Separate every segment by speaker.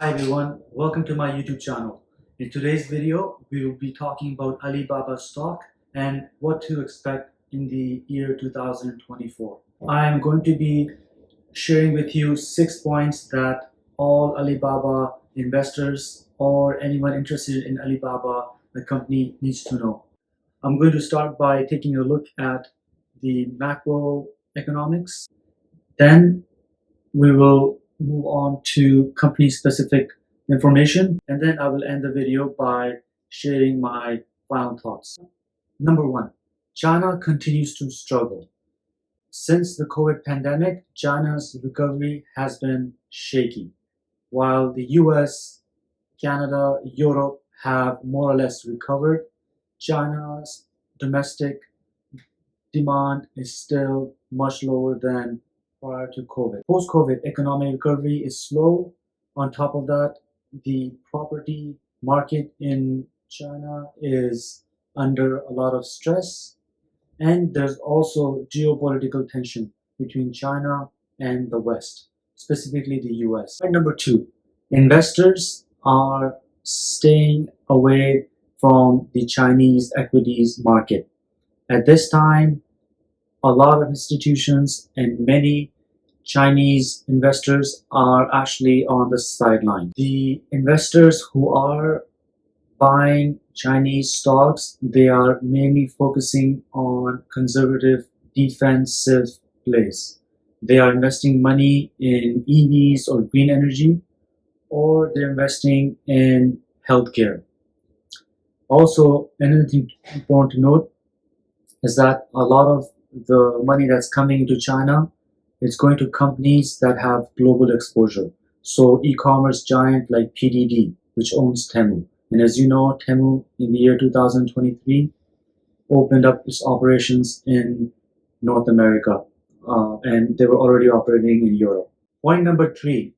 Speaker 1: Hi everyone, welcome to my YouTube channel. In today's video, we will be talking about Alibaba stock and what to expect in the year 2024. I am going to be sharing with you 6 points that all Alibaba investors or anyone interested in Alibaba, the company, needs to know. I'm going to start by taking a look at the macroeconomics. Then we will move on to company specific information, and then I will end the video by sharing my final thoughts. Number one, China continues to struggle. Since the COVID pandemic, China's recovery has been shaky. While the US, Canada, Europe have more or less recovered, China's domestic demand is still much lower than prior to COVID. Post-COVID economic recovery is slow. On top of that, the property market in China is under a lot of stress, and there's also geopolitical tension between China and the West, specifically the US. Point number two, investors are staying away from the Chinese equities market. At this time, a lot of institutions and many Chinese investors are actually on the sideline. The investors who are buying Chinese stocks, they are mainly focusing on conservative defensive plays. They are investing money in EVs or green energy, or they're investing in healthcare. Also, another thing important to note is that a lot of the money that's coming into China is going to companies that have global exposure. So e-commerce giant like PDD, which owns Temu. And as you know, Temu in the year 2023 opened up its operations in North America, and they were already operating in Europe. Point number three,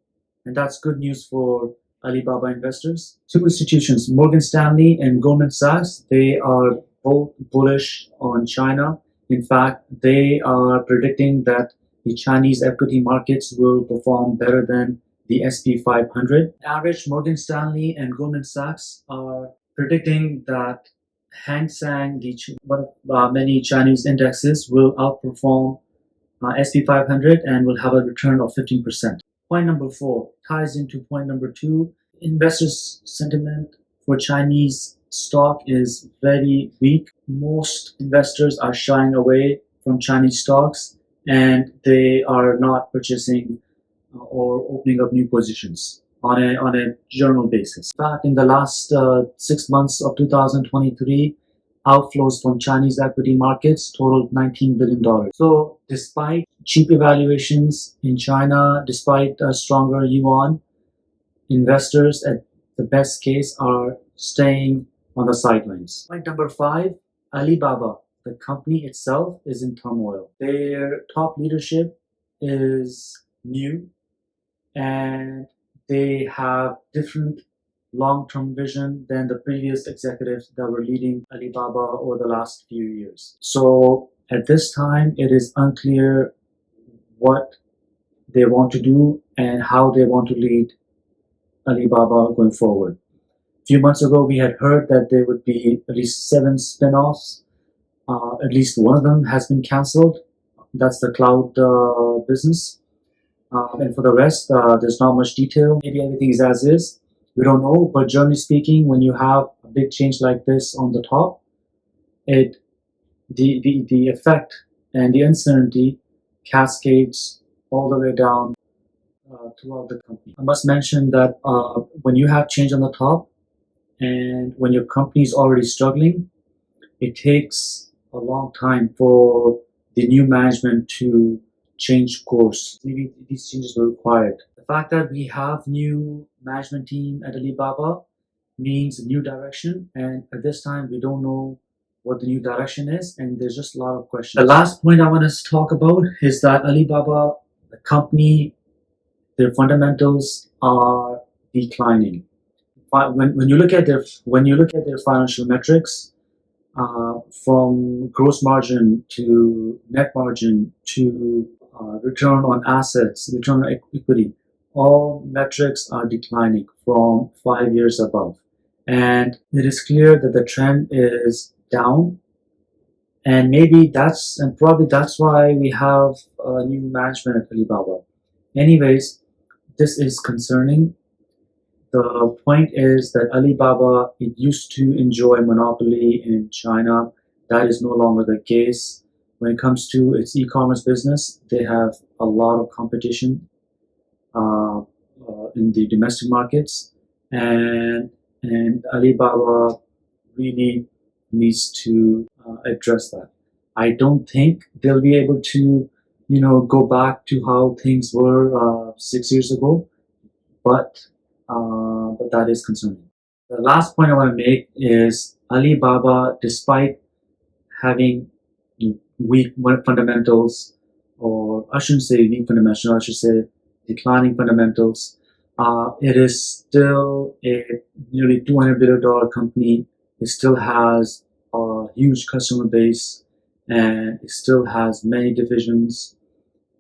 Speaker 1: and that's good news for Alibaba investors. Two institutions, Morgan Stanley and Goldman Sachs, they are both bullish on China. In fact, they are predicting that the Chinese equity markets will perform better than the SP 500. Average, Morgan Stanley and Goldman Sachs are predicting that Hang Seng, many Chinese indexes, will outperform SP 500 and will have a return of 15%. Point number four ties into point number two. Investors' sentiment for Chinese stock is very weak. Most investors are shying away from Chinese stocks, and they are not purchasing or opening up new positions on a general basis. In fact, in the last 6 months of 2023, outflows from Chinese equity markets totaled $19 billion. So despite cheap evaluations in China, despite a stronger yuan, investors at the best case are staying on the sidelines. Point number five, Alibaba, the company itself, is in turmoil. Their top leadership is new, and they have different long-term vision than the previous executives that were leading Alibaba over the last few years. So at this time, it is unclear what they want to do and how they want to lead Alibaba going forward. A few months ago, we had heard that there would be at least 7 spin-offs. At least one of them has been cancelled. That's the cloud business. And for the rest, there's not much detail. Maybe everything is as is. We don't know. But generally speaking, when you have a big change like this on the top, the effect and the uncertainty cascades all the way down throughout the company. I must mention that when you have change on the top and when your company is already struggling, it takes a long time for the new management to change course. Maybe these changes were required. The fact that we have new management team at Alibaba means a new direction, and at this time we don't know what the new direction is, and there's just a lot of questions. The last point I want to talk about is that Alibaba, the company, their fundamentals are declining. When you look at their financial metrics, from gross margin to net margin to return on assets, return on equity, all metrics are declining from 5 years above. And it is clear that the trend is down. And maybe and probably that's why we have a new management at Alibaba. Anyways, this is concerning. The point is that Alibaba, it used to enjoy monopoly in China. That is no longer the case. When it comes to its e-commerce business, they have a lot of competition in the domestic markets, and Alibaba really needs to address that. I don't think they'll be able to, go back to how things were 6 years ago, but that is concerning. The last point I want to make is Alibaba, despite having weak fundamentals, or I shouldn't say weak fundamentals, I should say declining fundamentals, it is still a nearly $200 billion company. It still has a huge customer base, and it still has many divisions,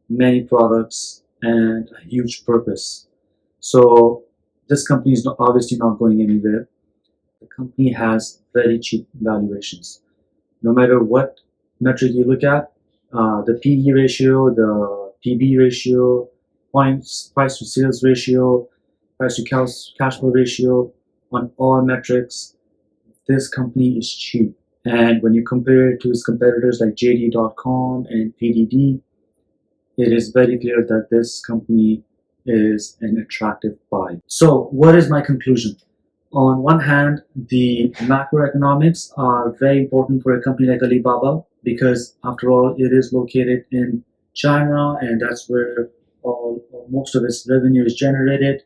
Speaker 1: many products, and a huge purpose. So this company is obviously not going anywhere. The company has very cheap valuations. No matter what metric you look at, the PE ratio, the PB ratio, price to sales ratio, price to cash flow ratio, on all metrics, this company is cheap. And when you compare it to its competitors like JD.com and PDD, it is very clear that this company is an attractive buy. So what is my conclusion? On one hand, the macroeconomics are very important for a company like Alibaba, because after all, it is located in China, and that's where most of its revenue is generated.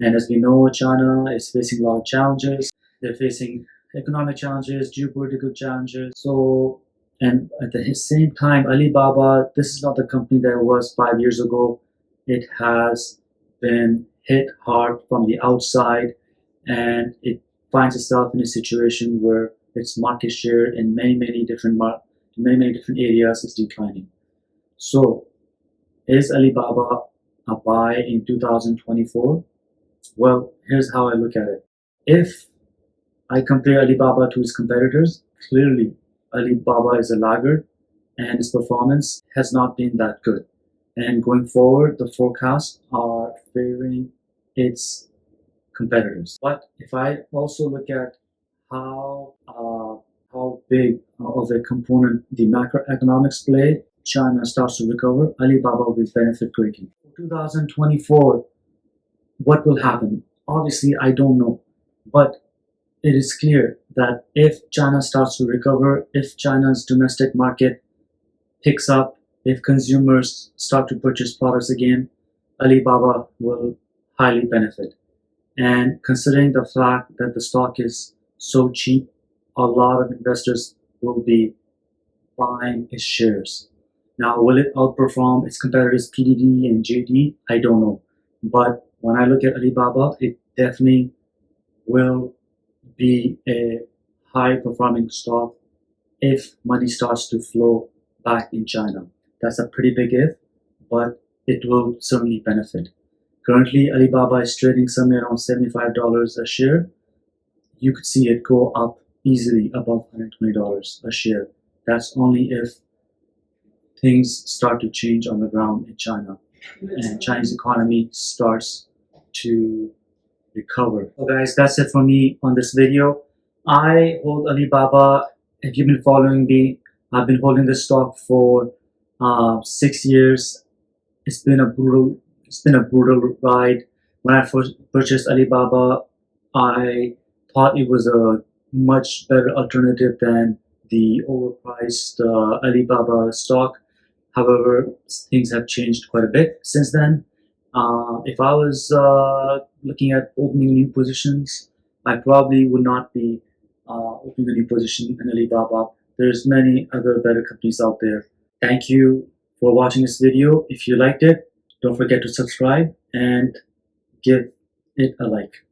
Speaker 1: And as we know, China is facing a lot of challenges. They're facing economic challenges, geopolitical challenges. So, and at the same time, Alibaba, this is not the company that it was 5 years ago. It has been hit hard from the outside, and it finds itself in a situation where its market share in many different areas is declining. So, is Alibaba a buy in 2024? Well, here's how I look at it. If I compare Alibaba to its competitors, clearly Alibaba is a laggard, and its performance has not been that good. And going forward, the forecasts are favoring its competitors. But if I also look at how big of a component the macroeconomics play, China starts to recover, Alibaba will benefit greatly. 2024, what will happen? Obviously, I don't know, but it is clear that if China starts to recover, if China's domestic market picks up, if consumers start to purchase products again, Alibaba will highly benefit. And considering the fact that the stock is so cheap, a lot of investors will be buying its shares. Now, will it outperform its competitors PDD and JD? I don't know. But when I look at Alibaba, it definitely will be a high performing stock if money starts to flow back in China. That's a pretty big if, but it will certainly benefit. Currently, Alibaba is trading somewhere around $75 a share. You could see it go up easily above $120 a share. That's only if things start to change on the ground in China and Chinese economy starts to recover. So guys, that's it for me on this video. I hold Alibaba. If you've been following me, I've been holding this stock for 6 years. It's been a brutal ride. When I first purchased Alibaba, I thought it was a much better alternative than the overpriced Alibaba stock. However, things have changed quite a bit since then. If I was looking at opening new positions, I probably would not be opening a new position in Alibaba. There's many other better companies out there. Thank you for watching this video. If you liked it, don't forget to subscribe and give it a like.